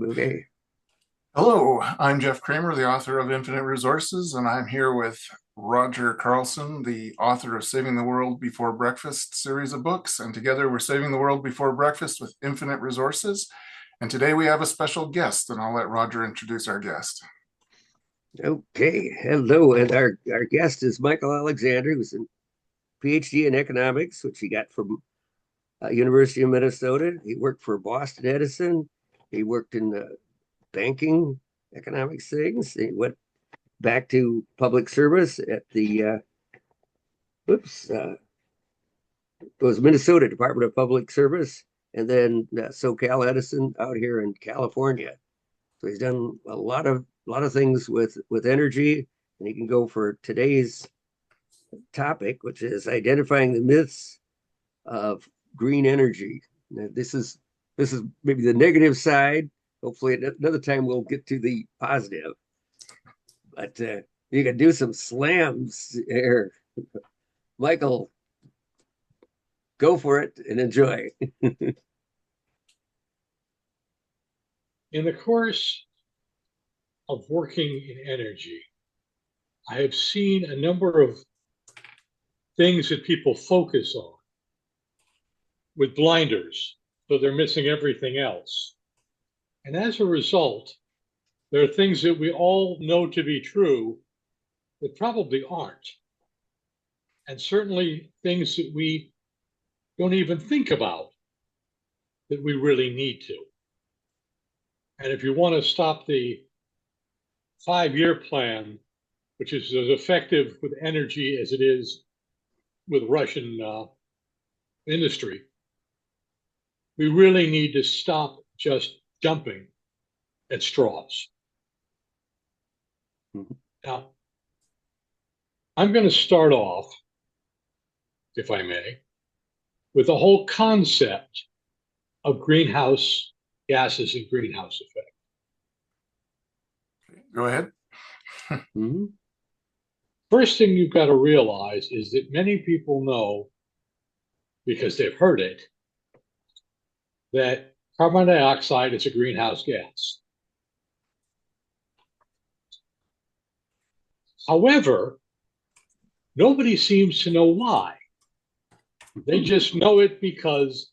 Okay. Hello, I'm Jeff Kramer, the author of Infinite Resources, and I'm here with Roger Carlson, the author of Saving the World Before Breakfast series of books. And together we're saving the world before breakfast with infinite resources. And today we have a special guest, and I'll let Roger introduce our guest. Okay. Hello. And our guest is Michael Alexander, who's a PhD in economics, which he got from University of Minnesota. He worked for Boston Edison. He worked in banking, economics things. He went back to public service at the whoops, it was Minnesota Department of Public Service, and then SoCal Edison out here in California. So he's done a lot of things with energy, and he can go for today's topic, which is identifying the myths of green energy. Now, this is maybe the negative side. Hopefully, another time we'll get to the positive. But you can do some slams here, Michael. Go for it and enjoy. In the course of working in energy, I have seen a number of things that people focus on with blinders, so they're missing everything else. And as a result, there are things that we all know to be true that probably aren't. And certainly things that we don't even think about that we really need to. And if you want to stop the 5-year plan, which is as effective with energy as it is with Russian industry, we really need to stop just jumping at straws. Now, I'm going to start off, if I may, with the whole concept of greenhouse gases and greenhouse effect. Go ahead. Mhm. First thing you've got to realize is that many people know, because they've heard it, that carbon dioxide is a greenhouse gas. However, nobody seems to know why. They just know it because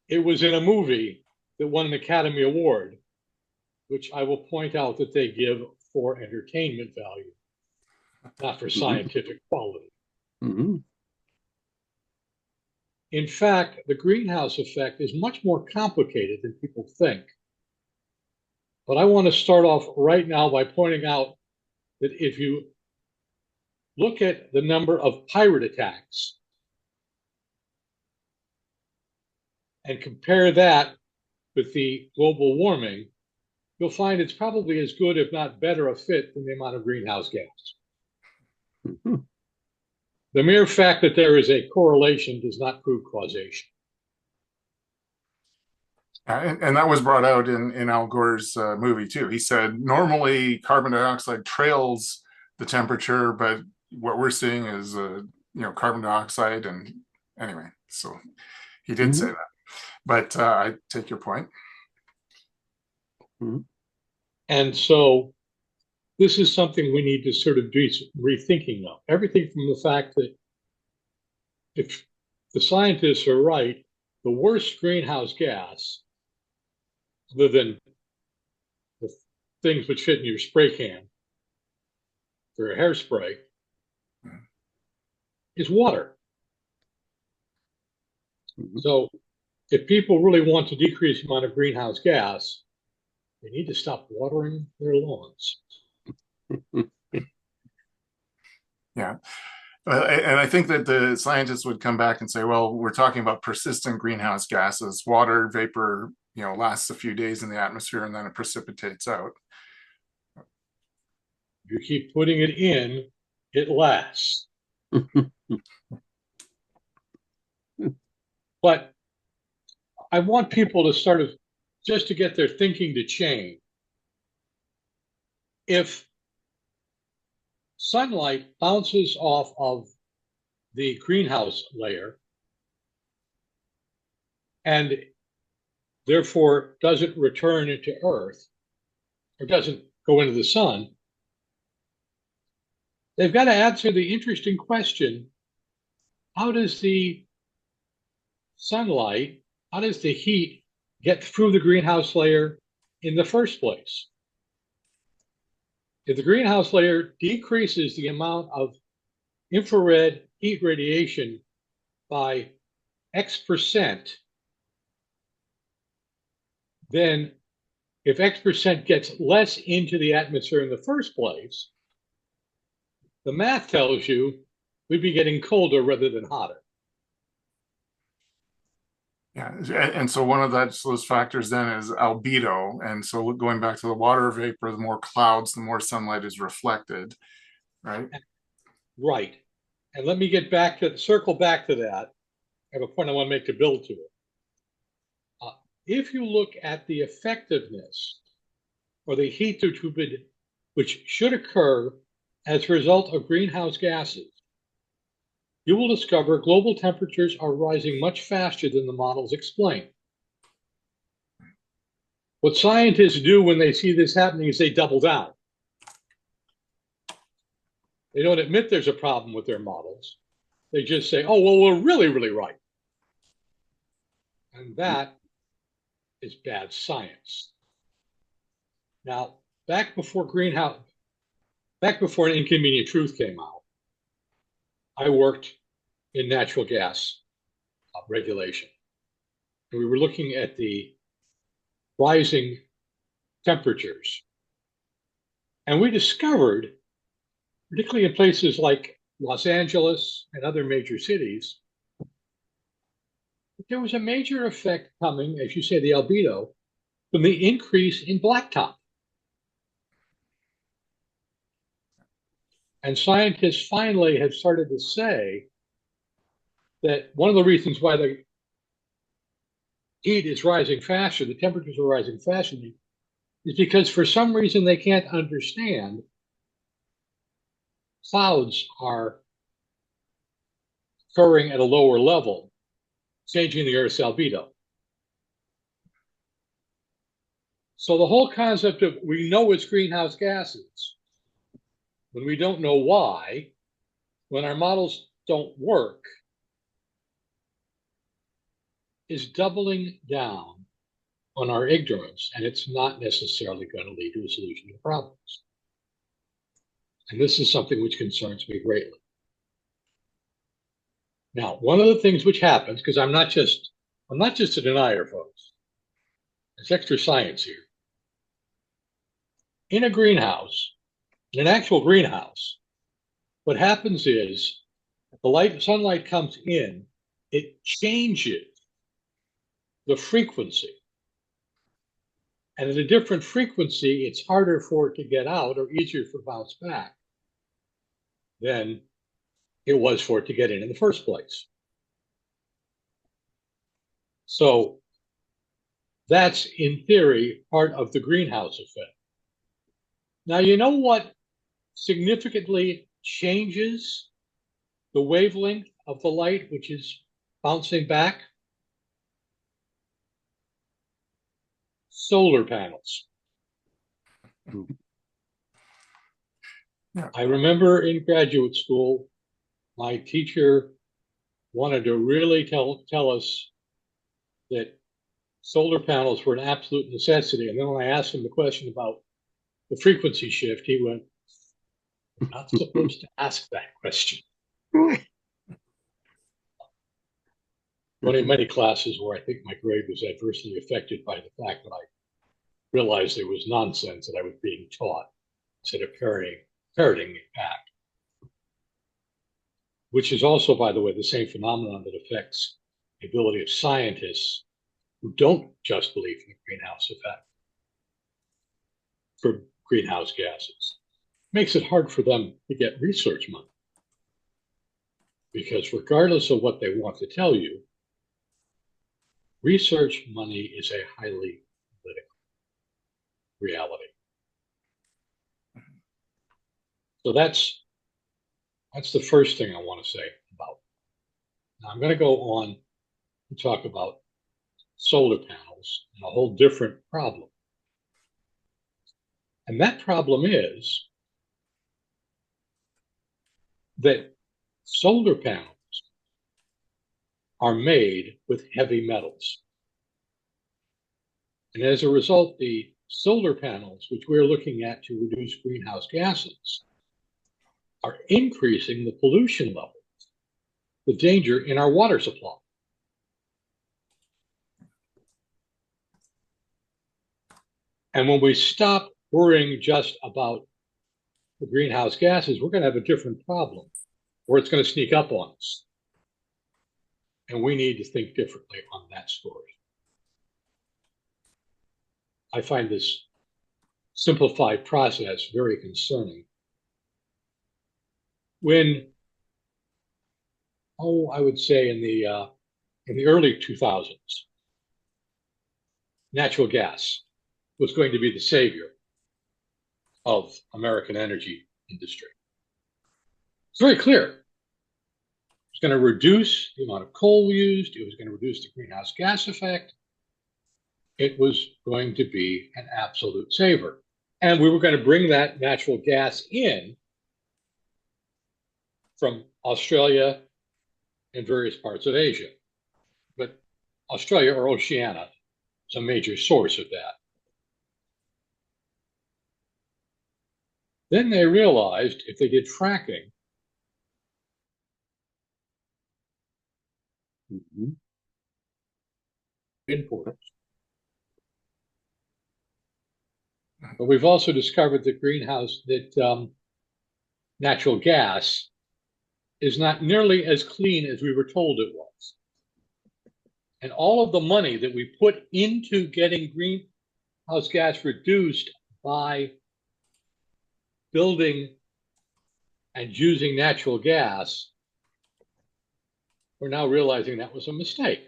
it was in a movie that won an Academy Award, which I will point out that they give for entertainment value, not for Mhm. scientific quality. Mhm. In fact, the greenhouse effect is much more complicated than people think. But I want to start off right now by pointing out that if you look at the number of pirate attacks and compare that with the global warming, you'll find it's probably as good, if not better, a fit than the amount of greenhouse gas. Mhm. The mere fact that there is a correlation does not prove causation. And that was brought out in Al Gore's movie too. He said normally carbon dioxide trails the temperature, but what we're seeing is carbon dioxide. And anyway, so he did say Mhm. that. But I take your point. Mhm. And so this is something we need to sort of do rethinking of. Everything from the fact that if the scientists are right, the worst greenhouse gas, other than the things which fit in your spray can for a hairspray, is water. Mhm. So if people really want to decrease the amount of greenhouse gas, they need to stop watering their lawns. Yeah. And I think that the scientists would come back and say, well, we're talking about persistent greenhouse gases. Water vapor, lasts a few days in the atmosphere and then it precipitates out. If you keep putting it in, it lasts. But I want people to sort of just to get their thinking to change. If sunlight bounces off of the greenhouse layer and therefore doesn't return into Earth or doesn't go into the sun, they've got to answer the interesting question, how does the sunlight, how does the heat get through the greenhouse layer in the first place? If the greenhouse layer decreases the amount of infrared heat radiation by X%, then if X% gets less into the atmosphere in the first place, the math tells you we'd be getting colder rather than hotter. Yeah, and so one of those factors then is albedo. And so going back to the water vapor, the more clouds, the more sunlight is reflected, right? Right. And let me circle back to that. I have a point I want to make to build to it. If you look at the effectiveness or the heat through turbidity, which should occur as a result of greenhouse gases, you will discover global temperatures are rising much faster than the models explain. What scientists do when they see this happening is they double down. They don't admit there's a problem with their models. They just say, oh, well, we're really, really right. And that is bad science. Now, back before an Inconvenient Truth came out, I worked in natural gas regulation. And we were looking at the rising temperatures. And we discovered, particularly in places like Los Angeles and other major cities, that there was a major effect coming, as you say, the albedo, from the increase in blacktop. And scientists finally have started to say that one of the reasons why the heat is rising faster, the temperatures are rising faster, is because for some reason they can't understand clouds are occurring at a lower level, changing the Earth's albedo. So the whole concept of we know it's greenhouse gases, when we don't know why, when our models don't work, is doubling down on our ignorance, and it's not necessarily going to lead to a solution to problems. And this is something which concerns me greatly. Now, one of the things which happens, because I'm not just a denier, folks. There's extra science here. In a greenhouse, in an actual greenhouse, what happens is the sunlight comes in, it changes the frequency. And at a different frequency, it's harder for it to get out or easier for bounce back than it was for it to get in the first place. So that's, in theory, part of the greenhouse effect. Now, you know what significantly changes the wavelength of the light, which is bouncing back? Solar panels. Yeah. I remember in graduate school, my teacher wanted to really tell us that solar panels were an absolute necessity. And then when I asked him the question about the frequency shift, he went, "You're not supposed to ask that question." One of many classes where I think my grade was adversely affected by the fact that I realized there was nonsense that I was being taught instead of parroting it back. Which is also, by the way, the same phenomenon that affects the ability of scientists who don't just believe in the greenhouse effect for greenhouse gases. It makes it hard for them to get research money. Because regardless of what they want to tell you, research money is a highly political reality. So that's the first thing I want to say about. Now I'm going to go on and talk about solar panels ourselves in a whole different problem. And that problem is that solar panels are made with heavy metals. And as a result, the solar panels, which we're looking at to reduce greenhouse gases, are increasing the pollution level, the danger in our water supply. And when we stop worrying just about the greenhouse gases, we're going to have a different problem, or it's going to sneak up on us. And we need to think differently on that story. I find this simplified process very concerning. When, I would say in the early 2000s, natural gas was going to be the savior of American energy industry. It's very clear. It was going to reduce the amount of coal used. It was going to reduce the greenhouse gas effect. It was going to be an absolute saver. And we were going to bring that natural gas in from Australia and various parts of Asia. But Australia or Oceania is a major source of that. Then they realized if they did fracking, importers. But we've also discovered that natural gas is not nearly as clean as we were told it was. And all of the money that we put into getting greenhouse gas reduced by building and using natural gas, we're now realizing that was a mistake.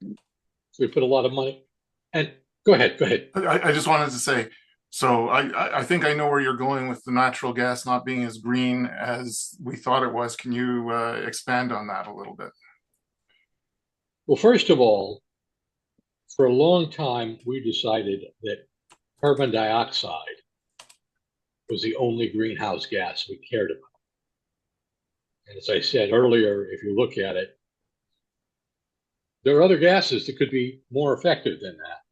So we put a lot of money. And go ahead. I just wanted to say, so I think I know where you're going with the natural gas not being as green as we thought it was. Can you expand on that a little bit? Well, first of all, for a long time, we decided that carbon dioxide was the only greenhouse gas we cared about. And as I said earlier, if you look at it, there are other gases that could be more effective than that.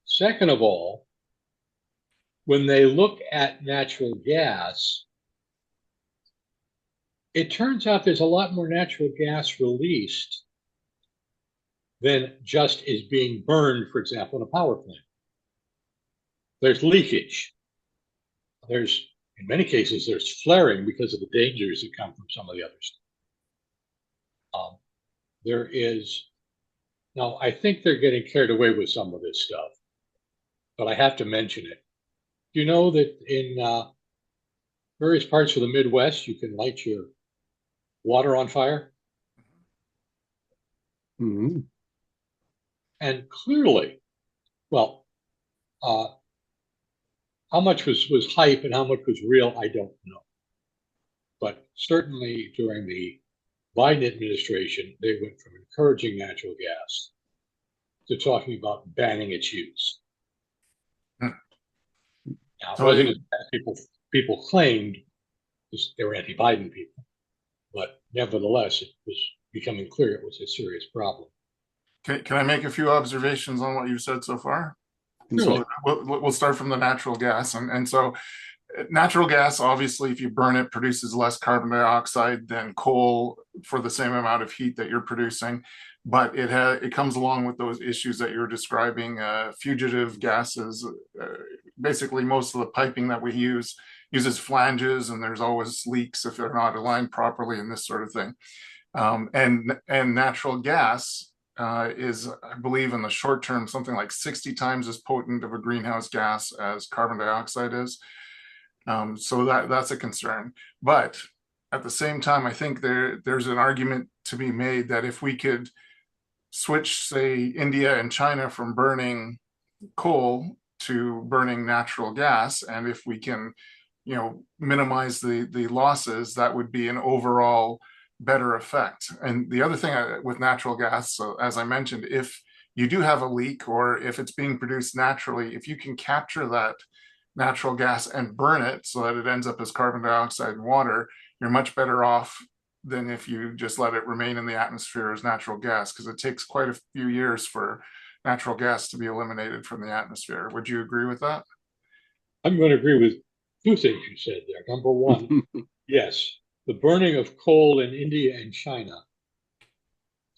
Second of all, when they look at natural gas, it turns out there's a lot more natural gas released than just is being burned, for example, in a power plant. There's leakage. In many cases, there's flaring because of the dangers that come from some of the other stuff. Now I think they're getting carried away with some of this stuff, but I have to mention it. Do you know that in various parts of the Midwest, you can light your water on fire? Mm-hmm. And clearly, well, how much was hype and how much was real, I don't know. But certainly during the Biden administration, they went from encouraging natural gas to talking about banning its use. Now, it wasn't as bad as people claimed, because they were anti-Biden people, but nevertheless, it was becoming clear it was a serious problem. Can I make a few observations on what you've said so far? Really? So we'll start from the natural gas. And so natural gas, obviously, if you burn it, produces less carbon dioxide than coal for the same amount of heat that you're producing. But it comes along with those issues that you're describing, fugitive gases. Basically, most of the piping that we uses flanges, and there's always leaks if they're not aligned properly and this sort of thing. And natural gas is, I believe, in the short term, something like 60 times as potent of a greenhouse gas as carbon dioxide is. So that's a concern. But at the same time, I think there's an argument to be made that if we could switch, say, India and China from burning coal to burning natural gas, and if we can, minimize the losses, that would be an overall better effect. And the other thing with natural gas, so as I mentioned, if you do have a leak or if it's being produced naturally, if you can capture that natural gas and burn it so that it ends up as carbon dioxide and water, you're much better off than if you just let it remain in the atmosphere as natural gas, because it takes quite a few years for natural gas to be eliminated from the atmosphere. Would you agree with that? I'm going to agree with two things you said there. Number one, yes, the burning of coal in India and China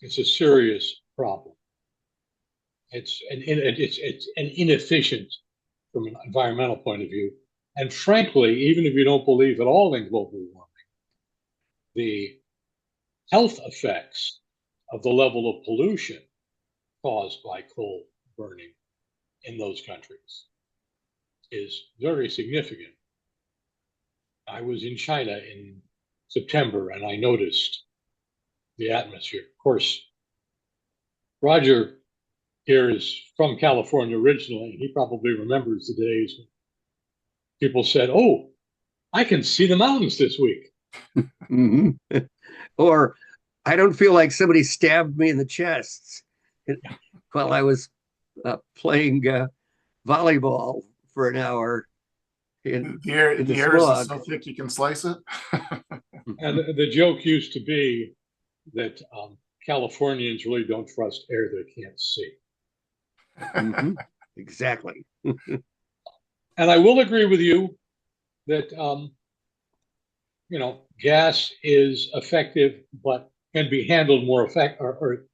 is a serious problem. It's an inefficient from an environmental point of view. And frankly, even if you don't believe at all in global warming, the health effects of the level of pollution caused by coal burning in those countries is very significant. I was in China in September and I noticed the atmosphere. Of course, Roger here is from California originally. He probably remembers the days when people said, "Oh, I can see the mountains this week." Mm-hmm. Or I don't feel like somebody stabbed me in the chest while I was playing volleyball for an hour in the The air is smog. so thick you can slice it. And the joke used to be that Californians really don't trust air they can't see. Mm-hmm. Exactly. And I will agree with you that gas is effective, but can be handled more effective. Or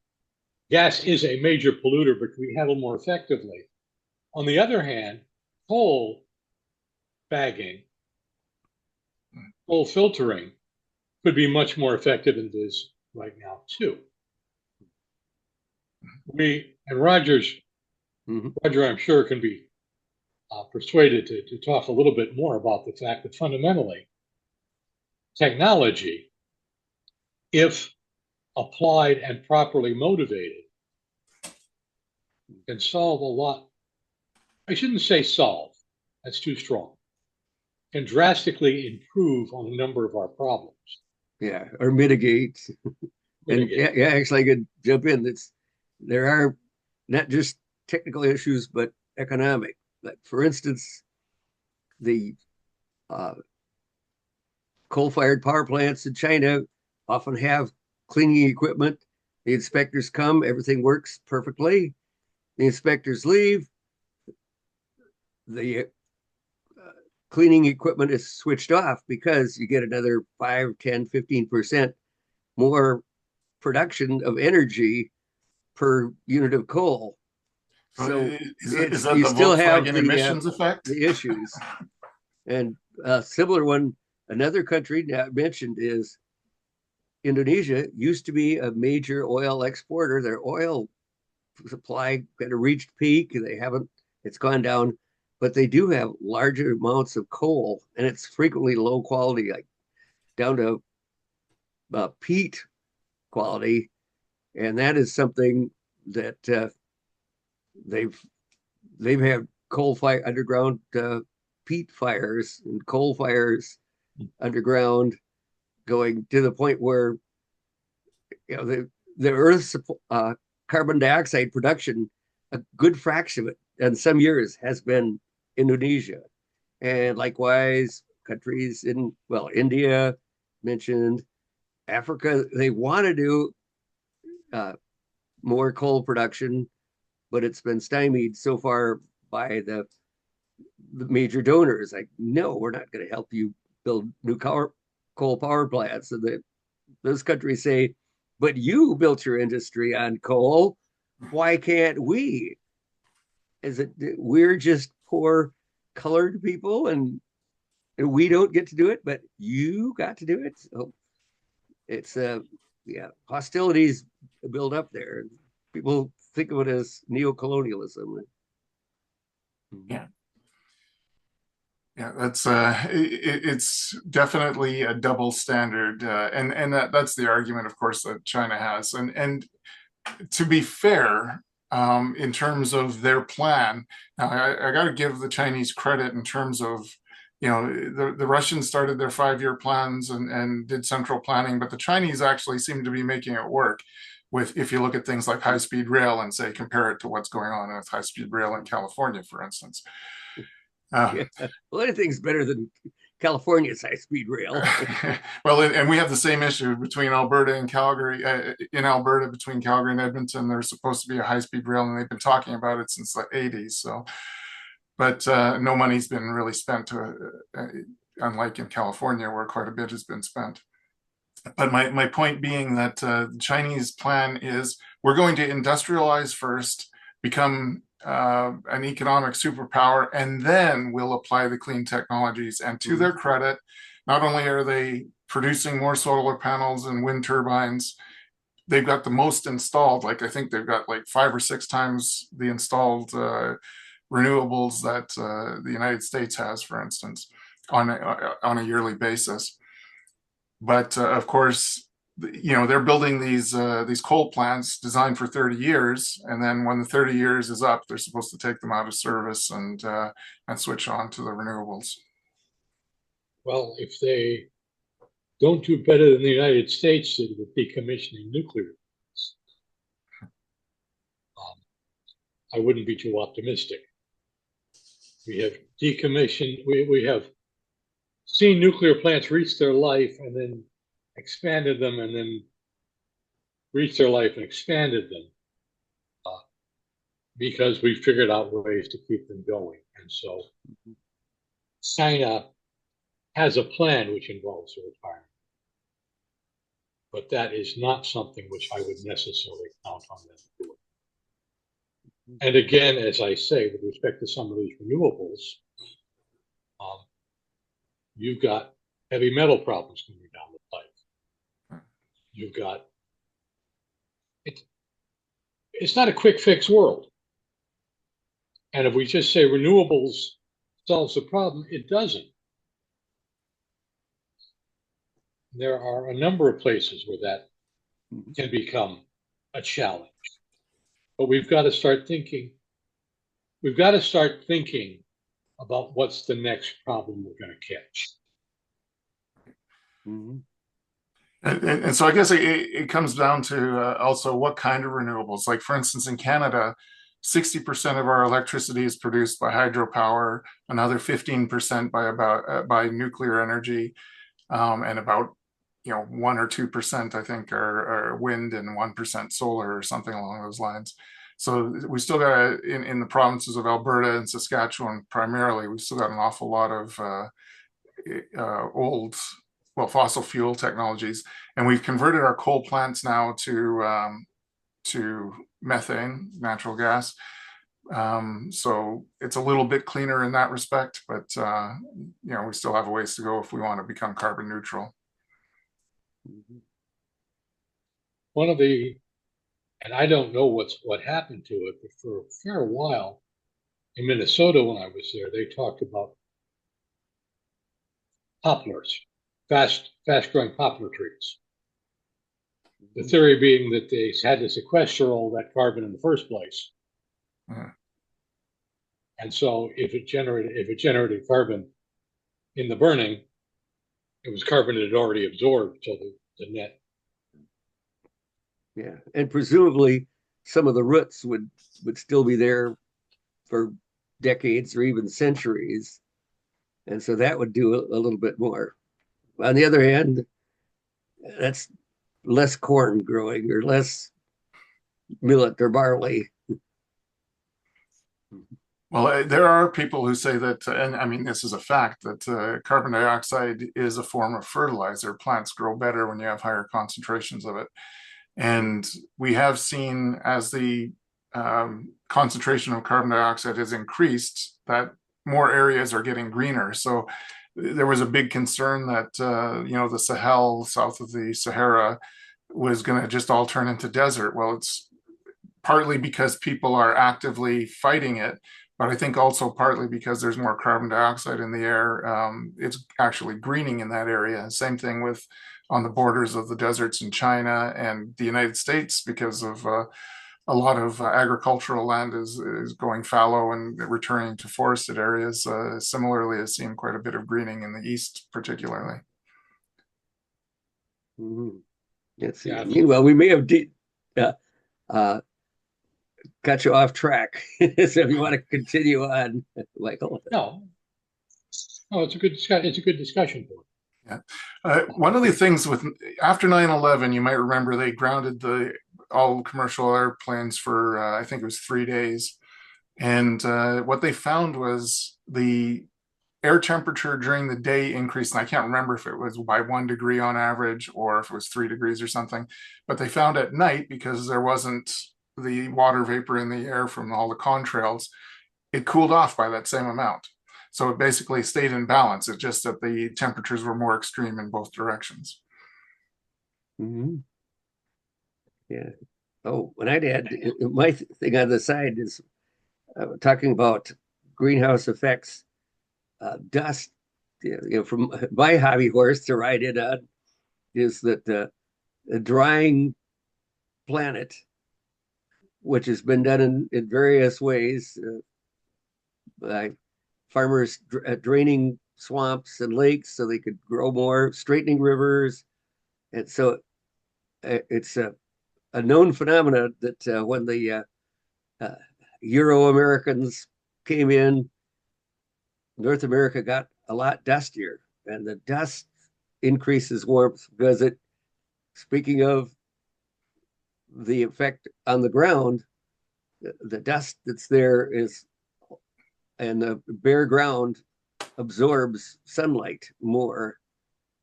gas is a major polluter, but can be handled more effectively. On the other hand, coal bagging, coal filtering could be much more effective than it is right now too. We and Mm-hmm. Roger, I'm sure, can be persuaded to talk a little bit more about the fact that fundamentally, technology, if applied and properly motivated, can solve a lot. I shouldn't say solve, that's too strong. Can drastically improve on a number of our problems. Yeah, or mitigate. And Mitigate. yeah, actually, I could jump in. There are not just technical issues, but economic. Like for instance, the uh, coal-fired power plants in China often have cleaning equipment. The inspectors come, everything works perfectly. The inspectors leave, the cleaning equipment is switched off because you get another 5, 10, 15% more production of energy per unit of coal. So Is it's that you the still have Volkswagen emissions effect? the issues. And a similar one, another country not mentioned is Indonesia used to be a major oil exporter. Their oil supply kind of reached peak. They haven't, it's gone down, but they do have larger amounts of coal and it's frequently low quality, like down to peat quality. And that is something that they've they've had coal fire underground peat fires and coal fires underground going to the point where the Earth's carbon dioxide production, a good fraction of it, in some years has been Indonesia, and likewise countries in India mentioned, Africa. They want to do uh, more coal production, but it's been stymied so far by the major donors. Like, no, we're not going to help you build new coal power plants. And those countries say, but you built your industry on coal. Why can't we? Is it we're just poor colored people and we don't get to do it, but you got to do it? So it's yeah, hostilities build up there. People think of it as neo-colonialism. Yeah. Yeah, that's it's definitely a double standard, and that's the argument, of course, that China has. And to be fair, in terms of their plan, now I got to give the Chinese credit in terms of the Russians started their 5-year plans and did central planning, but the Chinese actually seem to be making it work with, if you look at things like high-speed rail and say, compare it to what's going on with high-speed rail in California, for instance. Yeah. Well, anything's better than California's high-speed rail. Well, and we have the same issue between Alberta and Calgary. In Alberta, between Calgary and Edmonton, there's supposed to be a high-speed rail, and they've been talking about it since the 80s. So, but no money's been really spent unlike in California, where quite a bit has been spent. But my point being that the Chinese plan is we're going to industrialize first, become an economic superpower, and then we'll apply the clean technologies. And to their credit, not only are they producing more solar panels and wind turbines, they've got the most installed. Like I think they've got like 5 or 6 times the installed renewables that the United States has, for instance, on a yearly basis. But of course, they're building these coal plants designed for 30 years, and then when the 30 years is up, they're supposed to take them out of service and switch on to the renewables. Well, if they don't do better than the United States did with decommissioning nuclear, I wouldn't be too optimistic. We have decommissioned, we have seen nuclear plants reach their life and then expanded them, and then reached their life and expanded them because we figured out ways to keep them going. And so China has a plan which involves a retirement. But that is not something which I would necessarily count on them doing. And again, as I say, with respect to some of these renewables, you've got heavy metal problems coming down the pipe. You've got, it's not a quick fix world. And if we just say renewables solves the problem, it doesn't. There are a number of places where that can become a challenge. But we've got to start thinking about what's the next problem we're going to catch. Mm-hmm. And so I guess it comes down to also what kind of renewables. Like, for instance, in Canada, 60% of our electricity is produced by hydropower, another 15% by nuclear energy, and about 1 or 2% I think are wind and 1% solar or something along those lines. So we still got in the provinces of Alberta and Saskatchewan primarily, we still got an awful lot of old, fossil fuel technologies, and we've converted our coal plants now to methane, natural gas. So it's a little bit cleaner in that respect, but we still have a ways to go if we want to become carbon neutral. And I don't know what happened to it, but for a fair while in Minnesota when I was there, they talked about poplars, fast-growing poplar trees. The theory being that they had to sequester all that carbon in the first place. And so if it generated carbon in the burning, it was carbon it had already absorbed, so the net. Yeah, and presumably some of the roots would still be there for decades or even centuries, and so that would do a little bit more. On the other hand, that's less corn growing or less millet or barley. Well, there are people who say that, and I mean, this is a fact, that carbon dioxide is a form of fertilizer. Plants grow better when you have higher concentrations of it. And we have seen, as the concentration of carbon dioxide has increased, that more areas are getting greener. So there was a big concern that, the Sahel, south of the Sahara, was going to just all turn into desert. Well, it's partly because people are actively fighting it, but I think also partly because there's more carbon dioxide in the air. It's actually greening in that area. Same thing with on the borders of the deserts in China and the United States, because of a a lot of agricultural land is going fallow and returning to forested areas. Similarly, has seen quite a bit of greening in the east, particularly. Mhm. Let's see. Yeah, Meanwhile, we may have uh, uh, got you off track. So if you want to continue on, Michael. no, no, it's a good discussion. It's a good discussion point. Yeah. One of the things with after 9/11, you might remember they grounded all commercial airplanes for I think it was 3 days. And what they found was the air temperature during the day increased. And I can't remember if it was by 1 degree on average or if it was 3 degrees or something. But they found at night, because there wasn't the water vapor in the air from all the contrails, it cooled off by that same amount. So it basically stayed in balance. It's just that the temperatures were more extreme in both directions. Mhm. Yeah. Oh, when I'd add my thing on the side is talking about greenhouse effects, dust. From my hobby horse to ride it on is that a drying planet, which has been done in various ways by farmers draining swamps and lakes so they could grow more, straightening rivers, and so it's a known phenomenon that when the uh, Euro Americans came in, North America got a lot dustier, and the dust increases warmth because it. Speaking of the effect on the ground, the dust that's there is, and the bare ground absorbs sunlight more,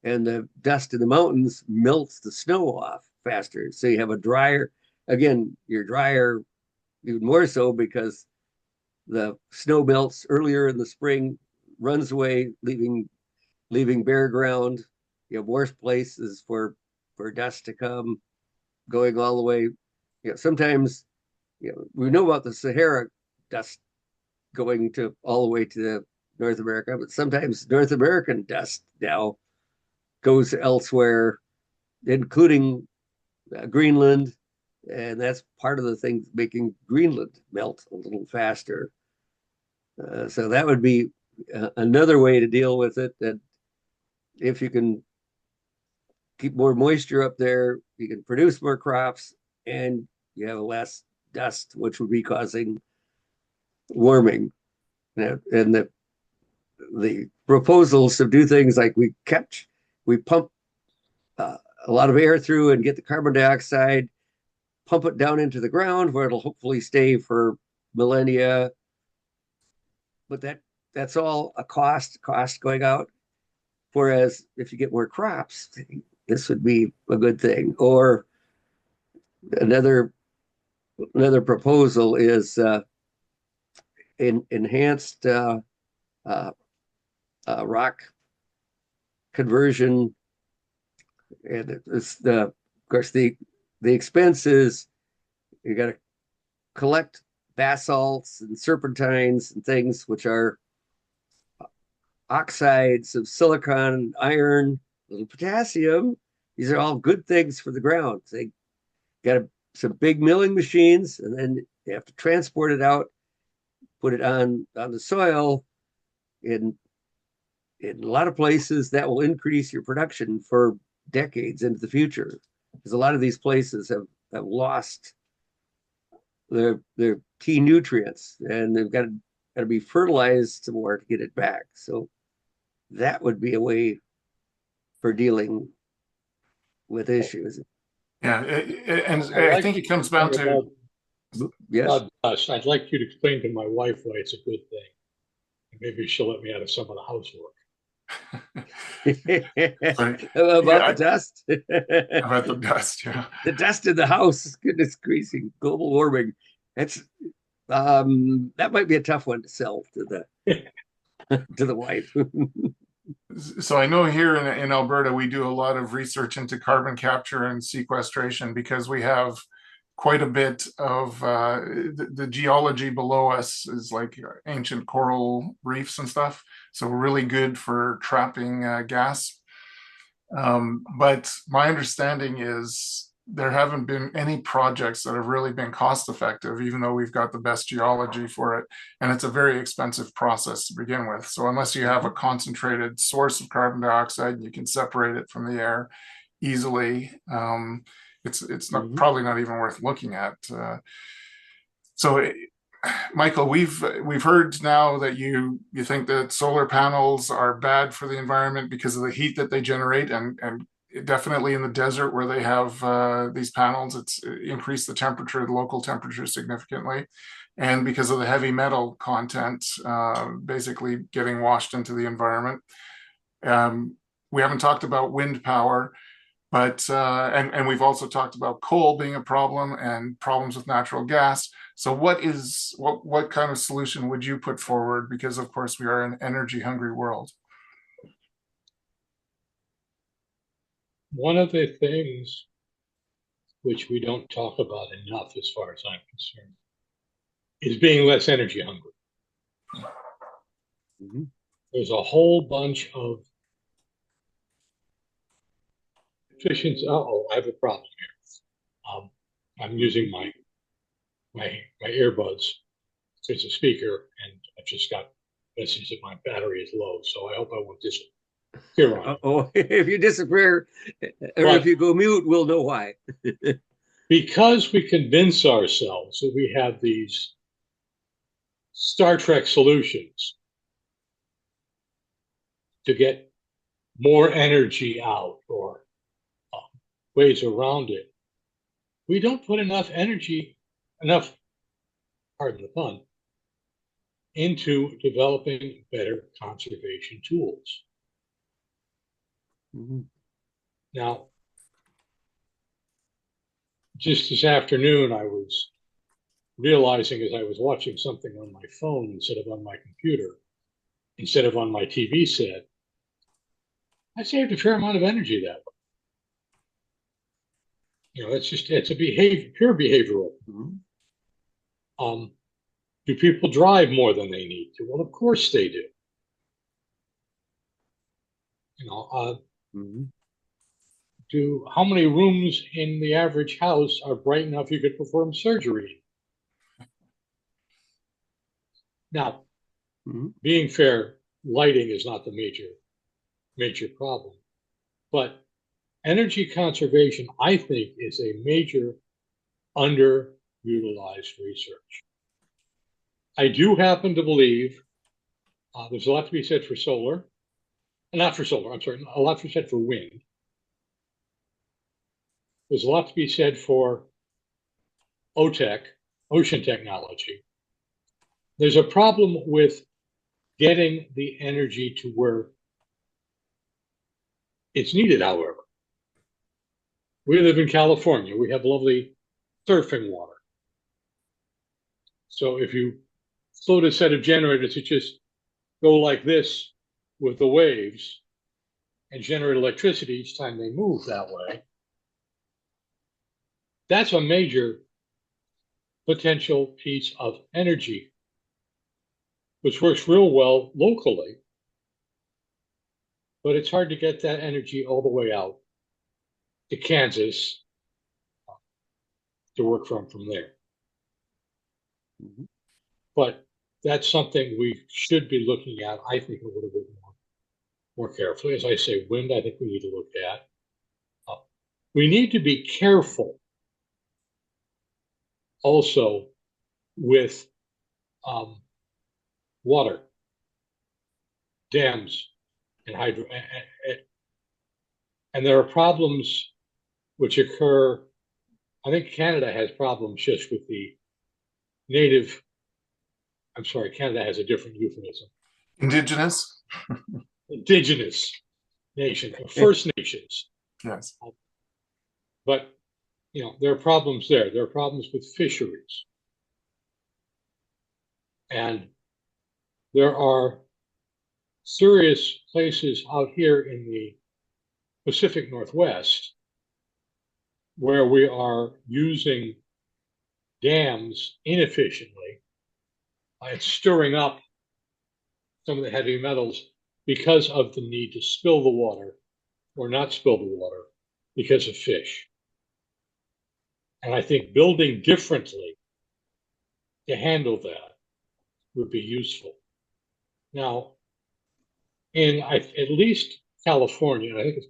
and the dust in the mountains melts the snow off faster. So you have a drier, again, you're drier even more so because the snow melts earlier in the spring, runs away, leaving bare ground. You have worse places for dust to come, going all the way. Sometimes we know about the Sahara dust going to all the way to North America, but sometimes North American dust now goes elsewhere, including Greenland, and that's part of the thing making Greenland melt a little faster. So that would be another way to deal with it. That if you can keep more moisture up there, you can produce more crops, and you have less dust, which would be causing warming. And the proposals to do things like we pump uh, a lot of air through and get the carbon dioxide, pump it down into the ground where it'll hopefully stay for millennia. But that's all a cost going out. Whereas if you get more crops, this would be a good thing. Or another another proposal is enhanced uh, rock conversion, and it's of course the expense is you got to collect basalts and serpentines and things which are oxides of silicon, iron, little potassium. These are all good things for the ground. They got some big milling machines, and then you have to transport it out, put it on the soil. In a lot of places, that will increase your production for decades into the future, because a lot of these places have lost their key nutrients, and they've got to be fertilized some more to get it back. So that would be a way for dealing with issues. Yeah, and I I like think it comes the down thing to Yes. about dust. I'd like you to explain to my wife why it's a good thing. And maybe she'll let me out of some of the housework. but About the yeah, dust. about the dust. Yeah. The dust in the house, goodness gracious, global warming. It's that might be a tough one to sell to the wife. So I know here in Alberta, we do a lot of research into carbon capture and sequestration because we have quite a bit of the geology below us is like ancient coral reefs and stuff. So we're really good for trapping gas. But my understanding is there haven't been any projects that have really been cost effective, even though we've got the best geology for it. And it's a very expensive process to begin with. So unless you have a concentrated source of carbon dioxide, you can separate it from the air easily. It's not, Mhm. probably not even worth looking at. So Michael, we've heard now that you think that solar panels are bad for the environment because of the heat that they generate, and definitely in the desert where they have these panels, it's increased the temperature, the local temperature significantly, and because of the heavy metal content, basically getting washed into the environment. Um, we haven't talked about wind power. But and we've also talked about coal being a problem and problems with natural gas. So what kind of solution would you put forward? Because of course we are an energy hungry world. One of the things which we don't talk about enough, as far as I'm concerned, is being less energy hungry. Mhm. There's a whole bunch of efficiency. Oh, I have a problem here. I'm using my earbuds as a speaker, and I've just got message that my battery is low, so I hope I won't disappear on you. Oh, if you disappear or if But you go mute, we'll know why. because we convince ourselves that we have these Star Trek solutions to get more energy out or uh, ways around it, we don't put enough, pardon the pun, into developing better conservation tools. Mhm. Now, just this afternoon, I was realizing as I was watching something on my phone instead of on my computer, instead of on my TV set, I saved a fair amount of energy that way. It's a pure behavioral. Mhm. Um, do people drive more than they need to? Well, of course they do. You know, Mhm. do how many rooms in the average house are bright enough you could perform surgery? Now, Mhm. being fair, lighting is not the major problem, but energy conservation, I think, is a major underutilized research. I do happen to believe there's a lot to be said for solar, not for solar, I'm sorry, a lot to be said for wind. There's a lot to be said for OTEC, ocean technology. There's a problem with getting the energy to where it's needed, however. We live in California. We have lovely surfing water. So if you float a set of generators that just go like this with the waves and generate electricity each time they move that way, that's a major potential piece of energy, which works real well locally, but it's hard to get that energy all the way out to Kansas to work from there. Mhm. But that's something we should be looking at, I think, a little bit more carefully. As I say, wind, I think we need to look at. Uh, we need to be careful also with um, water, dams, and hydro. And there are problems which occur. I think Canada has problems just with the native. I'm sorry, Canada has a different euphemism. Indigenous? Indigenous nations, First Nations. Yes. But there are problems there. There are problems with fisheries, and there are serious places out here in the Pacific Northwest where we are using dams inefficiently and stirring up some of the heavy metals because of the need to spill the water or not spill the water because of fish. And I think building differently to handle that would be useful. Now, in at least California, and I think it's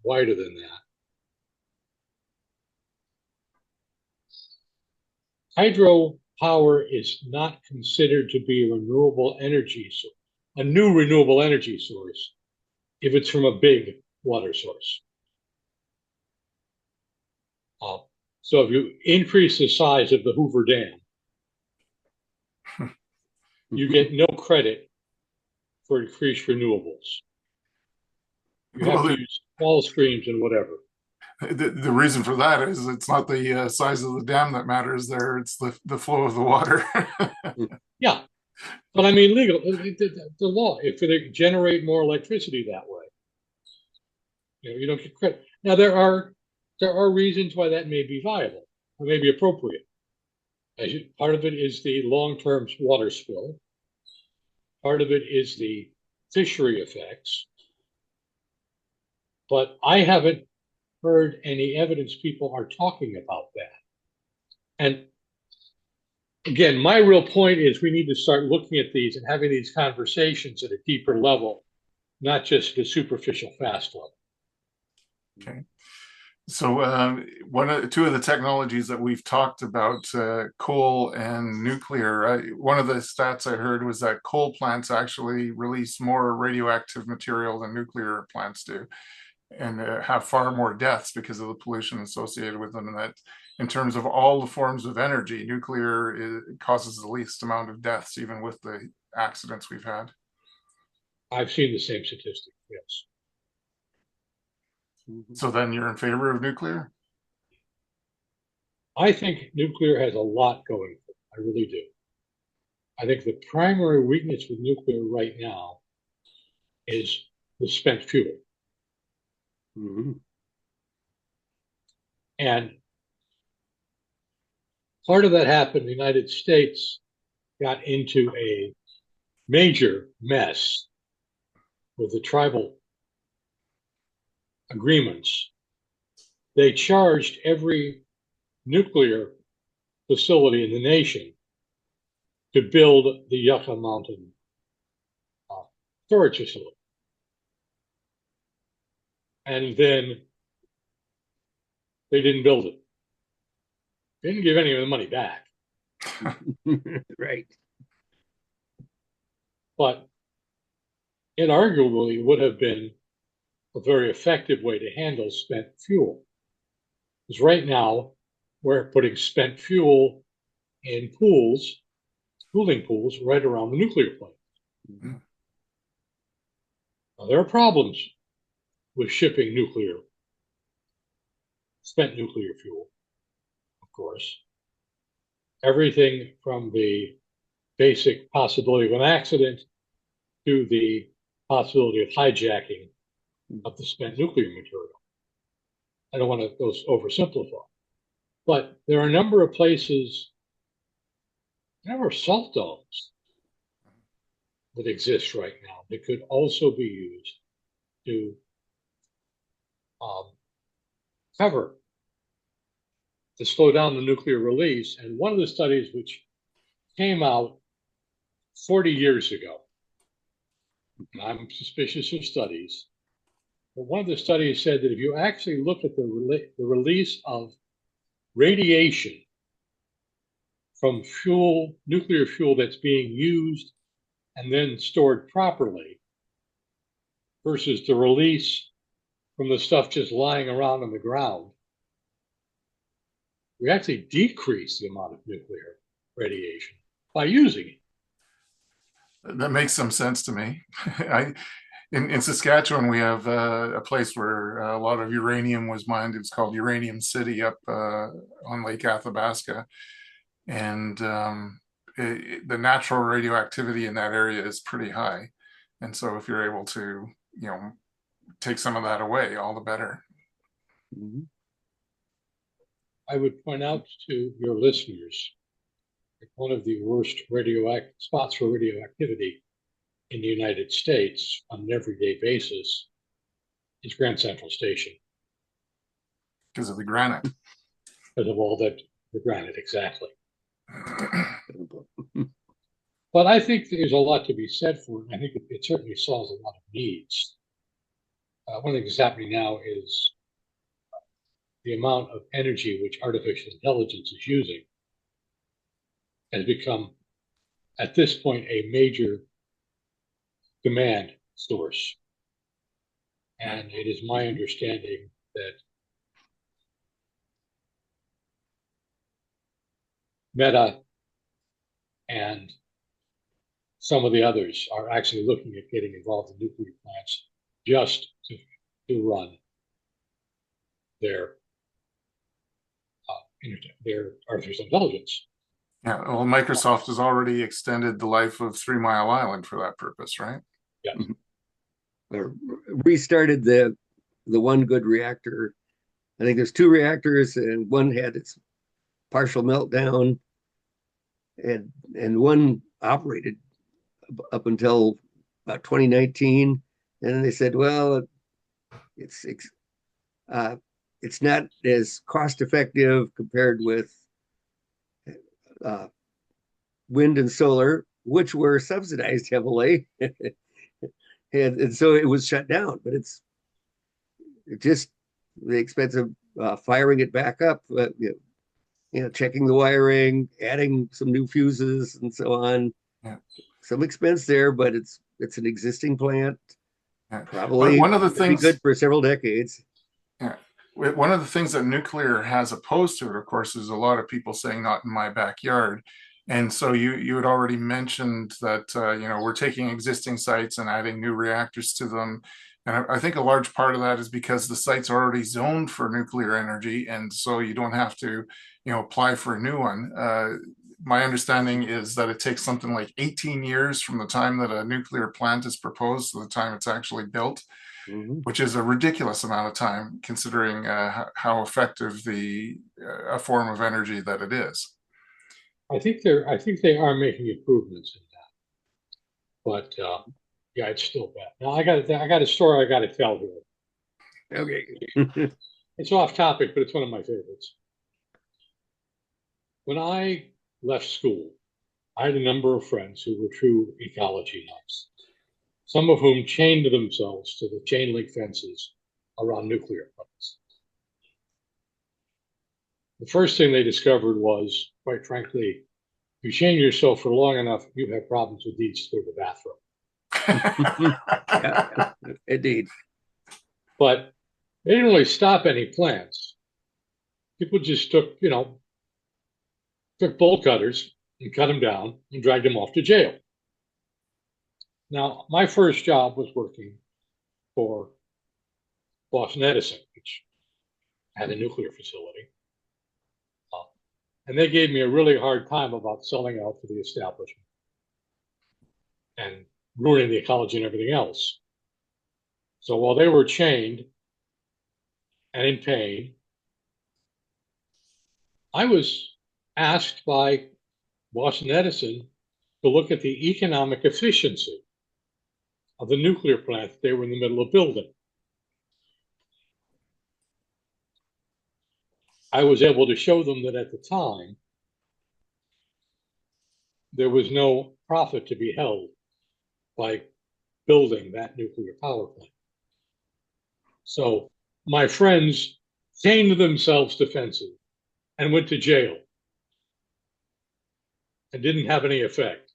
wider than that, hydropower is not considered to be a renewable energy source, a new renewable energy source, if it's from a big water source. So if you increase the size of the Hoover Dam, you get no credit for increased renewables. You have to use small streams and whatever. The reason for that is it's not the size of the dam that matters there, it's the flow of the water. Yeah, but I mean, the law, if they generate more electricity that way, you don't get credit. Now there are reasons why that may be viable or may be appropriate. Part of it is the long-term water spill. Part of it is the fishery effects. But I haven't heard any evidence people are talking about that. And again, my real point is we need to start looking at these and having these conversations at a deeper level, not just the superficial fast level. Okay. So two of the technologies that we've talked about, coal and nuclear, one of the stats I heard was that coal plants actually release more radioactive material than nuclear plants do, and have far more deaths because of the pollution associated with them. And that in terms of all the forms of energy, nuclear causes the least amount of deaths, even with the accidents we've had. I've seen the same statistic, yes. So then you're in favor of nuclear? I think nuclear has a lot going for it. I really do. I think the primary weakness with nuclear right now is the spent fuel. Mm-hmm. And part of that happened, the United States got into a major mess with the tribal agreements. They charged every nuclear facility in the nation to build the Yucca Mountain storage facility. And then they didn't build it. They didn't give any of the money back. Right. But it arguably would have been a very effective way to handle spent fuel. Because right now, we're putting spent fuel in pools, cooling pools, right around the nuclear plant. Mm-hmm. Now, there are problems with shipping spent nuclear fuel, of course. Everything from the basic possibility of an accident to the possibility of hijacking of the spent nuclear material. I don't want to go oversimplify, but there are a number of places, a number of salt domes that exist right now that could also be used to cover, to slow down the nuclear release. And one of the studies which came out 40 years ago, and I'm suspicious of studies, but one of the studies said that if you actually look at the release of radiation from nuclear fuel that's being used and then stored properly versus the release from the stuff just lying around on the ground, we actually decrease the amount of nuclear radiation by using it. That makes some sense to me. In Saskatchewan, we have a place where a lot of uranium was mined. It's called Uranium City up on Lake Athabasca. And the natural radioactivity in that area is pretty high. And so if you're able to, take some of that away, all the better. Mm-hmm. I would point out to your listeners that one of the worst spots for radioactivity in the United States on an everyday basis is Grand Central Station. Because of the granite. because of all that for granted, exactly. But I think there's a lot to be said for it. I think it certainly solves a lot of needs. One thing that's happening now is the amount of energy which artificial intelligence is using has become, at this point, a major demand source. And it is my understanding that Meta and some of the others are actually looking at getting involved in nuclear plants just to run their their artificial intelligence. Yeah, well, Microsoft has already extended the life of 3 Mile Island for that purpose, right? Yes. Or restarted the one good reactor. I think there's two reactors, and one had its partial meltdown, and one operated up until about 2019, and then they said, well, it's it's not as cost effective compared with wind and solar, which were subsidized heavily, and so it was shut down. But it's just the expense of firing it back up, checking the wiring, adding some new fuses, and so on. Yeah. Some expense there, but it's an existing plant. Yeah. Probably one of the be things good for several decades. Yeah. One of the things that nuclear has opposed to it, of course, is a lot of people saying not in my backyard. And so you had already mentioned that we're taking existing sites and adding new reactors to them. And I think a large part of that is because the site's are already zoned for nuclear energy, and so you don't have to apply for a new one. My understanding is that it takes something like 18 years from the time that a nuclear plant is proposed to the time it's actually built. Mm-hmm. Which is a ridiculous amount of time considering how effective a form of energy that it is. I think they are making improvements in that, but yeah, it's still bad. Now I got a story I got to tell here. Okay. It's off topic, but it's one of my favorites. When I left school, I had a number of friends who were true ecology nuts, some of whom chained themselves to the chain link fences around nuclear plants. The first thing they discovered was, quite frankly, if you chain yourself for long enough, you have problems with needs to go to the bathroom. Yeah, indeed. But they didn't really stop any plants. People just took bolt cutters and cut them down and dragged them off to jail. Now, my first job was working for Boston Edison, which had a nuclear facility. And they gave me a really hard time about selling out for the establishment and ruining the ecology and everything else. So while they were chained and in pain, I was asked by Boston Edison to look at the economic efficiency of the nuclear plant they were in the middle of building. I was able to show them that at the time, there was no profit to be held by building that nuclear power plant. So my friends chained themselves to fences and went to jail and didn't have any effect.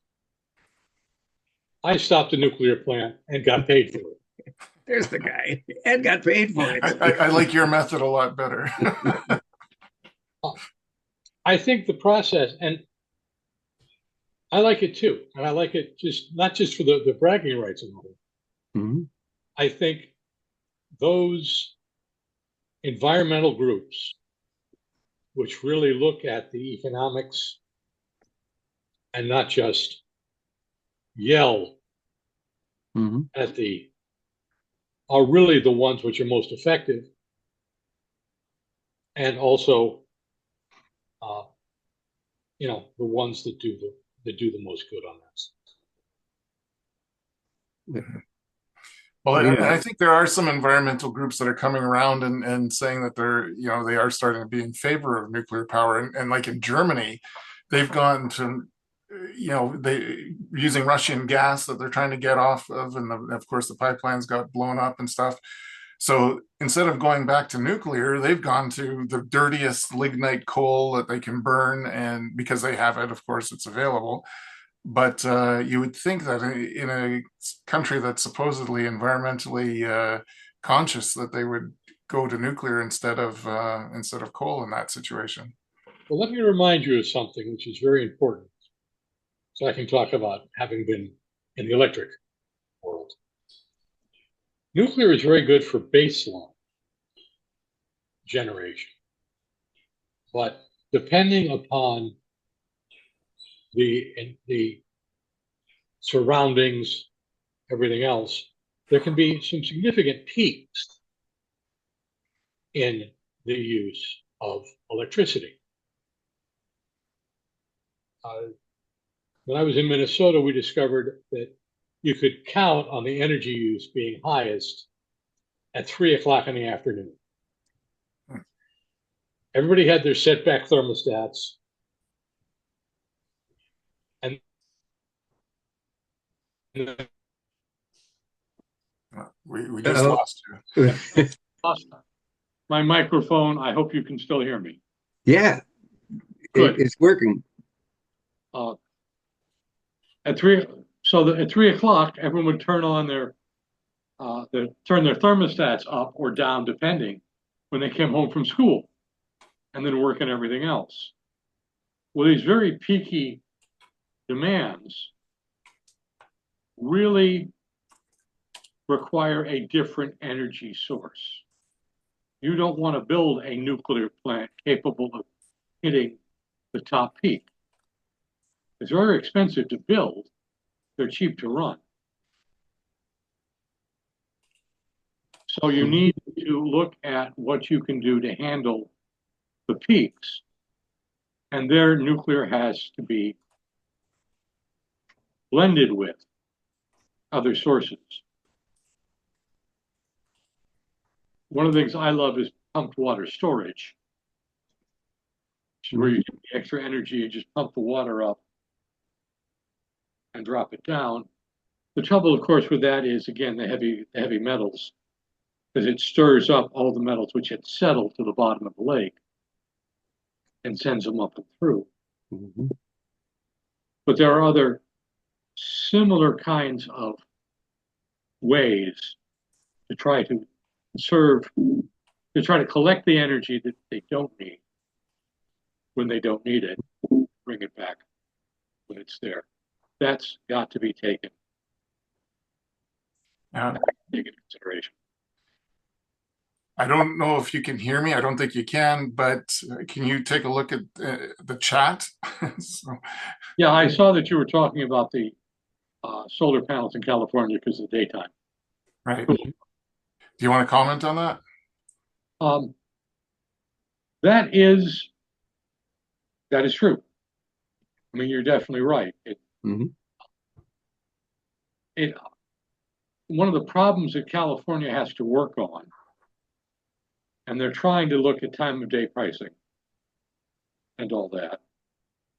I stopped a nuclear plant and got paid for it. There's the guy, and got paid for it. I like your method a lot better. I think the process, and I like it too, and I like it not just for the bragging rights and all. Mm-hmm. I think those environmental groups, which really look at the economics and not just yell at are really the ones which are most effective, and also, the ones that do the most good on that. Well, I Yeah. think there are some environmental groups that are coming around and saying that they are starting to be in favor of nuclear power. And like in Germany, they've gone to, they using Russian gas that they're trying to get off of. And of course, the pipelines got blown up and stuff. So instead of going back to nuclear, they've gone to the dirtiest lignite coal that they can burn. And because they have it, of course, it's available. But you would think that in a country that's supposedly environmentally conscious, that they would go to nuclear instead of coal in that situation. Well, let me remind you of something which is very important. So I can talk about having been in the electric world. Nuclear is very good for baseline generation, but depending upon the surroundings, everything else, there can be some significant peaks in the use of electricity. When I was in Minnesota, we discovered that you could count on the energy use being highest at 3 o'clock in the afternoon. Everybody had their setback thermostats. And We just Uh-oh. lost you. my microphone, I hope you can still hear me. Yeah, Good. it's working. Uh, at 3 o'clock, everyone would turn on turn their thermostats up or down, depending, when they came home from school, and then work and everything else. Well, these very peaky demands really require a different energy source. You don't want to build a nuclear plant capable of hitting the top peak. It's very expensive to build. They're cheap to run. So you need to look at what you can do to handle the peaks. And their nuclear has to be blended with other sources. One of the things I love is pumped water storage, which is where you get the extra energy and just pump the water up and drop it down. The trouble, of course, with that is, again, the heavy metals, because it stirs up all the metals which had settled to the bottom of the lake and sends them up and through. Mm-hmm. But there are other similar kinds of ways to try to try to collect the energy that they don't need when they don't need it, bring it back when it's there. That's got to be taken into consideration. I don't know if you can hear me. I don't think you can, but can you take a look at the chat? So, Yeah, I saw that you were talking about the solar panels in California because of the daytime. right. Do you want to comment on that? That is true. I mean, you're definitely right. One of the problems that California has to work on, and they're trying to look at time of day pricing and all that,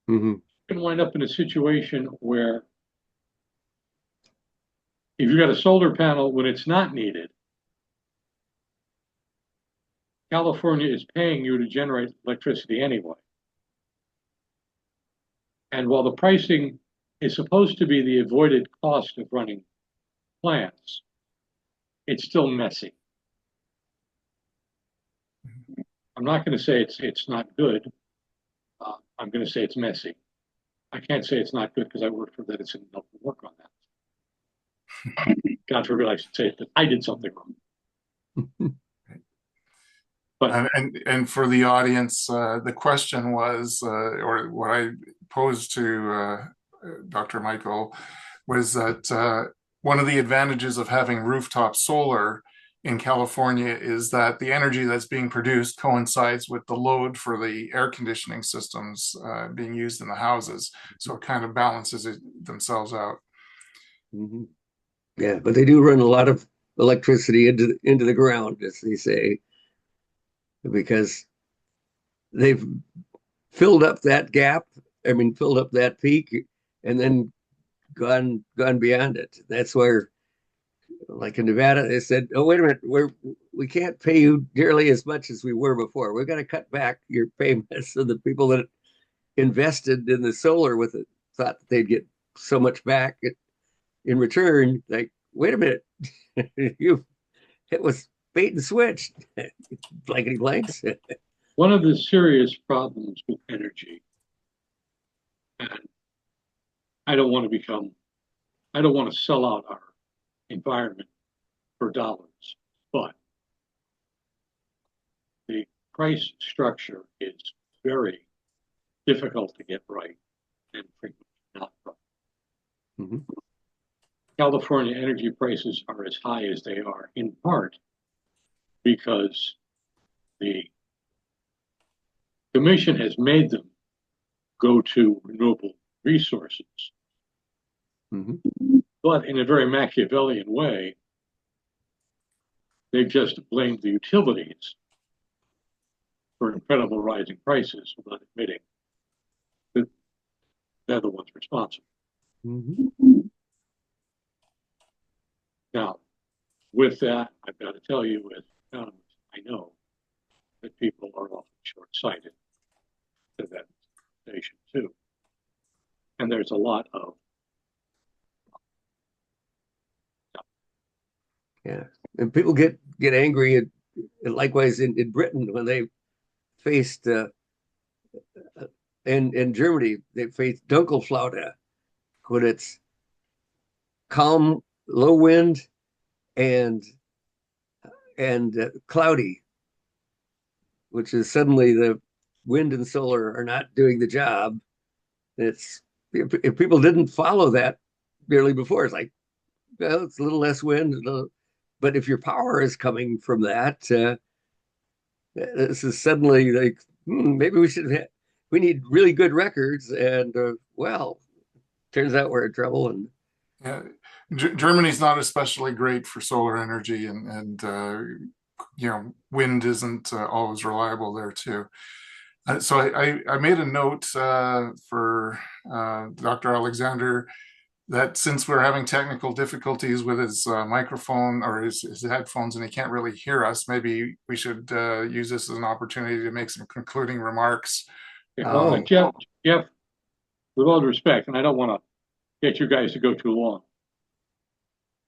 you can wind up in a situation where if you've got a solar panel when it's not needed, California is paying you to generate electricity anyway. And while the pricing is supposed to be the avoided cost of running plants, it's still messy. I'm not going to say it's not good. I'm going to say it's messy. I can't say it's not good because I worked for that. It's in work on that. God forbid I should say that I did something wrong. But and for the audience, the question was, or what I posed to Dr. Michael, was that one of the advantages of having rooftop solar in California is that the energy that's being produced coincides with the load for the air conditioning systems being used in the houses. So it kind of balances themselves out. Yeah, but they do run a lot of electricity into the ground, as they say, because they've filled up that gap. I mean, filled up that peak, and then gone beyond it. That's where, like in Nevada, they said, "Oh, wait a minute, we can't pay you nearly as much as we were before. We're going to cut back your payments." So the people that invested in the solar with it thought that they'd get so much back in return. Like, wait a minute, you it was bait and switch, blankety blanks. One of the serious problems with energy, and I don't want to become, I don't want to sell out our environment for dollars, but the price structure is very difficult to get right and frequently not right. Mm-hmm. California energy prices are as high as they are in part because the commission has made them go to renewable resources. Mm-hmm. But in a very Machiavellian way, they've just blamed the utilities for incredible rising prices without admitting that they're the ones responsible. Mm-hmm. Now, with that, I've got to tell you, as economists, I know that people are often short-sighted to that station too. And there's a lot of Yeah, and people get angry, and likewise in Britain when they faced in Germany they faced Dunkelflaute when it's calm, low wind, and cloudy, which is suddenly the wind and solar are not doing the job. It's if people didn't follow that merely before, it's like, well, it's a little less wind, but if your power is coming from that, this is suddenly like, maybe we need really good records, and well, turns out we're in trouble. And Yeah, Germany's not especially great for solar energy, and wind isn't always reliable there too. So I made a note for Dr. Alexander that since we're having technical difficulties with his microphone or his headphones and he can't really hear us, maybe we should use this as an opportunity to make some concluding remarks. Jeff, with all due respect, and I don't want to get you guys to go too long.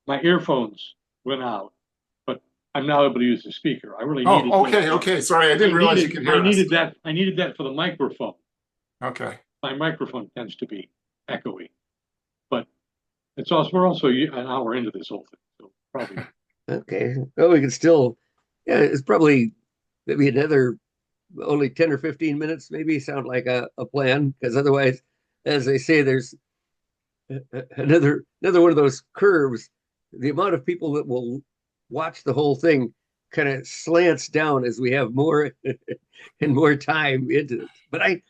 My earphones went out, but I'm now able to use the speaker. I really needed. Okay. Sorry, I didn't realize you could hear us. I needed that for the microphone. Okay. My microphone tends to be echoey, but we're also an hour into this whole thing, so probably. Okay, well, we can still, yeah, it's probably maybe another only 10 or 15 minutes, maybe sound like a plan, because otherwise, as they say, there's another one of those curves. The amount of people that will watch the whole thing kind of slants down as we have more and more time into it. But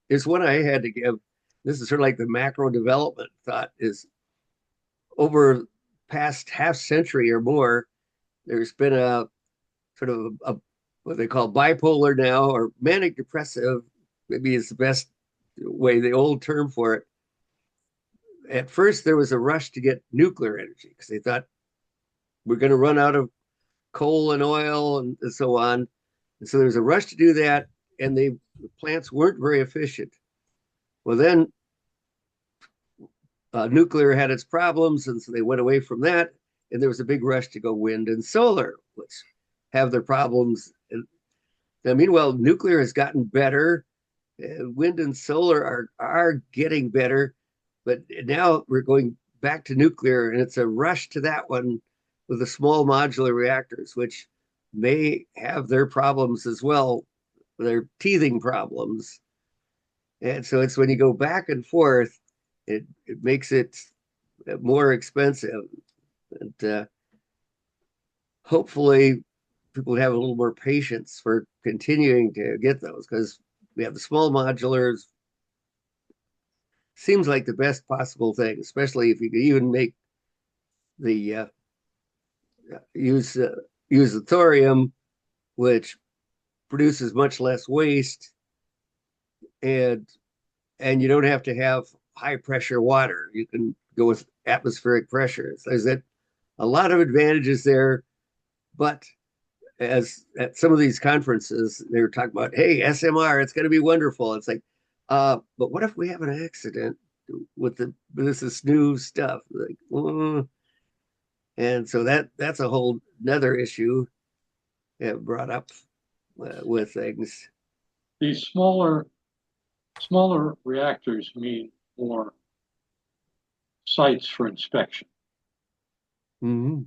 there's one I had to give. This is sort of like the macro development thought is over past half century or more, there's been a sort of what they call bipolar now, or manic depressive, maybe is the best way, the old term for it. At first, there was a rush to get nuclear energy because they thought we're going to run out of coal and oil and so on. And so there was a rush to do that, and the plants weren't very efficient. Well, then nuclear had its problems, and so they went away from that. And there was a big rush to go wind and solar, which have their problems. And now, meanwhile, nuclear has gotten better. Wind and solar are getting better, but now we're going back to nuclear, and it's a rush to that one with the small modular reactors, which may have their problems as well, their teething problems. And so it's when you go back and forth, it makes it more expensive. And hopefully people have a little more patience for continuing to get those, because we have the small modulars. Seems like the best possible thing, especially if you could even make the use use the thorium, which produces much less waste, and you don't have to have high pressure water. You can go with atmospheric pressure. So there's a lot of advantages there, but as at some of these conferences, they were talking about, hey, SMR, it's going to be wonderful. It's like, but what if we have an accident with this new stuff? Like, and so that's a whole another issue brought up with things. These smaller reactors mean more sites for inspection, Mm-hmm.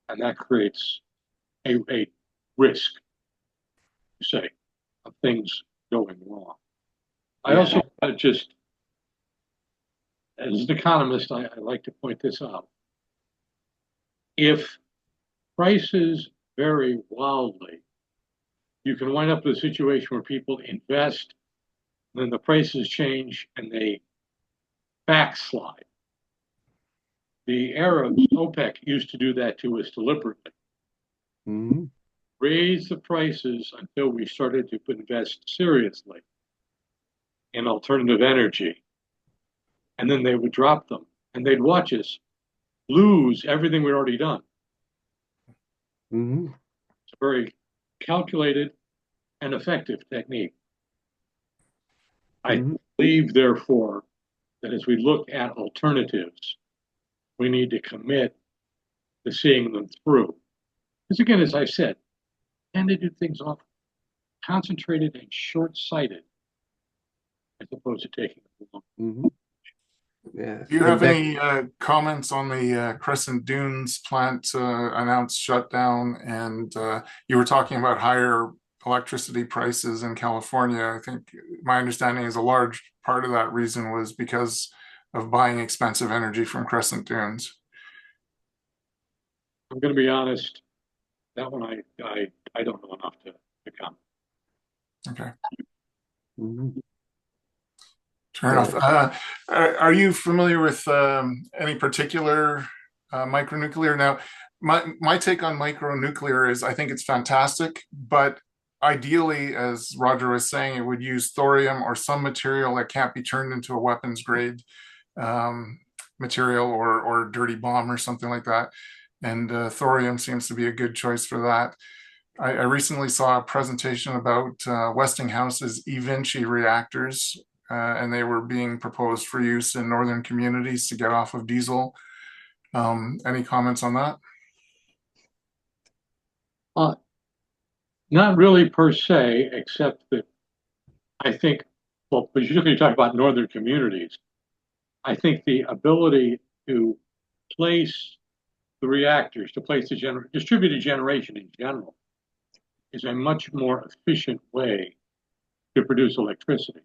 and that creates a risk, say, of things going wrong. I also just, as an economist, I like to point this out. If prices vary wildly, you can wind up with a situation where people invest, then the prices change and they backslide. The Arabs, OPEC, used to do that to us deliberately. Mm-hmm. Raise the prices until we started to invest seriously in alternative energy. And then they would drop them and they'd watch us lose everything we'd already done. Mm-hmm. It's a very calculated and effective technique. I Mm-hmm. believe, therefore, that as we look at alternatives, we need to commit to seeing them through. Because again, as I said, tend to do things off concentrated and short-sighted as opposed to taking them long. Mm-hmm. Yeah. Do you have any comments on the Crescent Dunes plant announced shutdown? And you were talking about higher electricity prices in California. I think my understanding is a large part of that reason was because of buying expensive energy from Crescent Dunes. I'm going to be honest, that one I don't know enough to comment. Okay. Mm-hmm. Fair enough. Are you familiar with any particular micronuclear? Now, my take on micronuclear is I think it's fantastic, but ideally, as Roger was saying, it would use thorium or some material that can't be turned into a weapons grade material or dirty bomb or something like that. And thorium seems to be a good choice for that. I recently saw a presentation about Westinghouse's eVinci reactors, and they were being proposed for use in northern communities to get off of diesel. Any comments on that? Not really per se, except that I think, well, particularly you talk about northern communities, I think the ability to place the reactors, to place the distributed generation in general, is a much more efficient way to produce electricity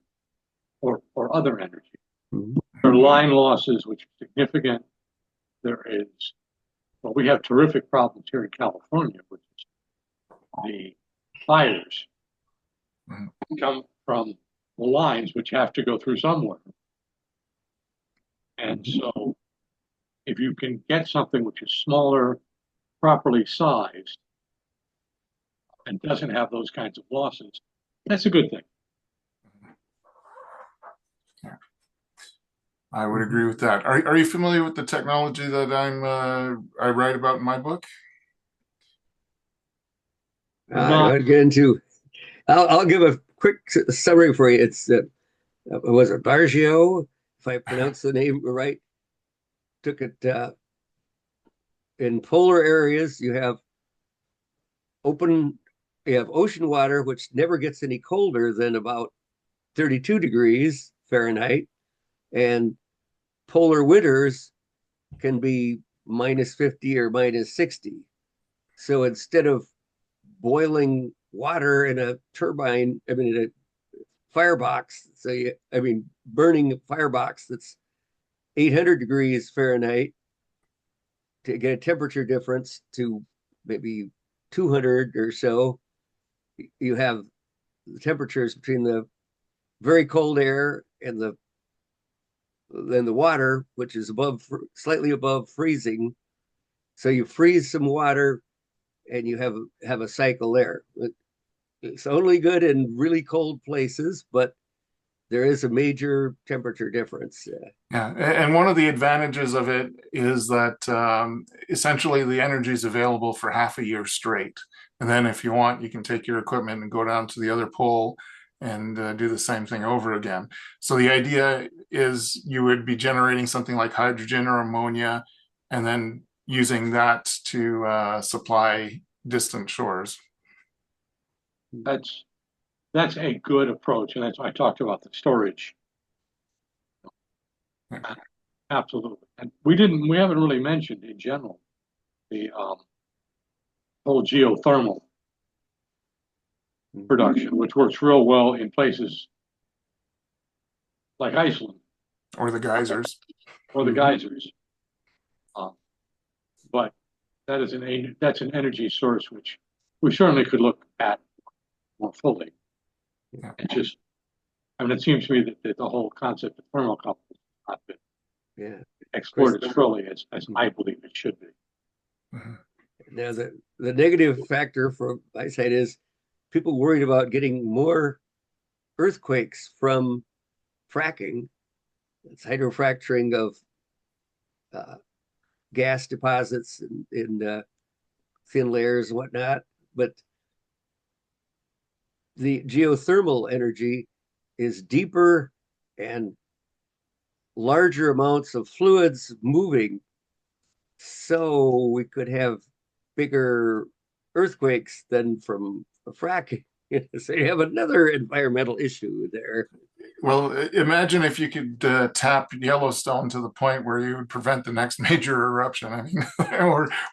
or other energy. Mm-hmm. There are line losses which are significant. There is, well, we have terrific problems here in California, which is the fires come from the lines which have to go through somewhere. And so if you can get something which is smaller, properly sized, and doesn't have those kinds of losses, that's a good thing. I would agree with that. Are you familiar with the technology that I write about in my book? I'll get into. I'll give a quick summary for you. It's was it Bargio, if I pronounce the name right? Took it in polar areas. You have ocean water, which never gets any colder than about 32 degrees Fahrenheit, and polar winters can be minus 50 or minus 60. So instead of boiling water in a turbine, I mean, in a firebox, burning a firebox that's 800 degrees Fahrenheit to get a temperature difference to maybe 200 or so, you have the temperatures between the very cold air and the water, which is slightly above freezing. So you freeze some water and you have a cycle there. It's only good in really cold places, but there is a major temperature difference. Yeah, and one of the advantages of it is that essentially the energy is available for half a year straight. And then if you want, you can take your equipment and go down to the other pole and do the same thing over again. So the idea is you would be generating something like hydrogen or ammonia and then using that to supply distant shores. That's a good approach, and that's why I talked about the storage. Yeah. Absolutely. And we haven't really mentioned in general the whole geothermal production, which works real well in places like Iceland Or the geysers. or the geysers. But that's an energy source which we certainly could look at more fully. Yeah. It's just, I mean, it seems to me that the whole concept of thermocouple has not been explored as fully as I believe it should be. Mm-hmm. Now, the negative factor from my side is people worried about getting more earthquakes from fracking. It's hydrofracturing of gas deposits in thin layers and whatnot. But the geothermal energy is deeper and larger amounts of fluids moving. So we could have bigger earthquakes than from fracking. So you have another environmental issue there. Well, imagine if you could tap Yellowstone to the point where you would prevent the next major eruption. I mean,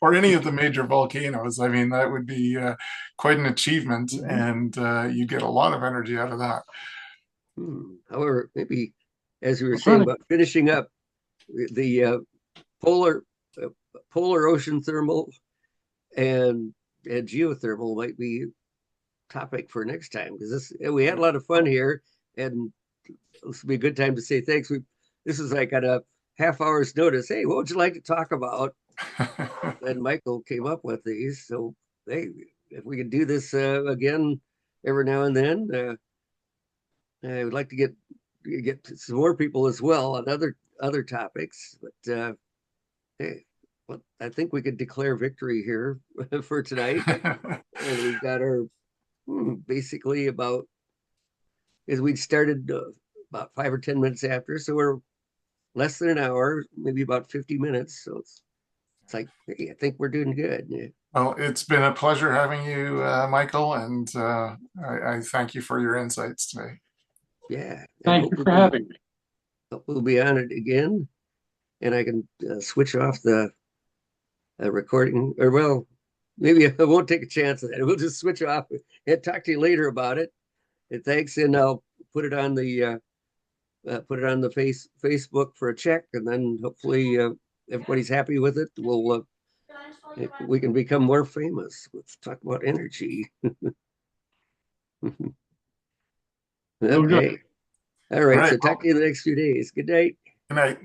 or any of the major volcanoes. I mean, that would be quite an achievement, and you get a lot of energy out of that. However, maybe as we were saying about finishing up, the polar ocean thermal and geothermal might be topic for next time, because we had a lot of fun here, and this would be a good time to say thanks. This is like at a half hour's notice. Hey, what would you like to talk about? And Michael came up with these. So hey, if we could do this again every now and then, I would like to get some more people as well on other topics. But hey, well, I think we could declare victory here for tonight. And we've got our basically about, as we'd started about 5 or 10 minutes after, so we're less than an hour, maybe about 50 minutes. So it's like, hey, I think we're doing good. Yeah. Well, it's been a pleasure having you, Michael, and I thank you for your insights today. Yeah. Thank you for having me. We'll be on it again, and I can switch off the recording, or well, maybe I won't take a chance of that. We'll just switch off and talk to you later about it. And thanks, and I'll put it on the Facebook for a check, and then hopefully everybody's happy with it. We can become more famous. Let's talk about energy. Okay. All right. So talk to you in the next few days. Good night. Good night.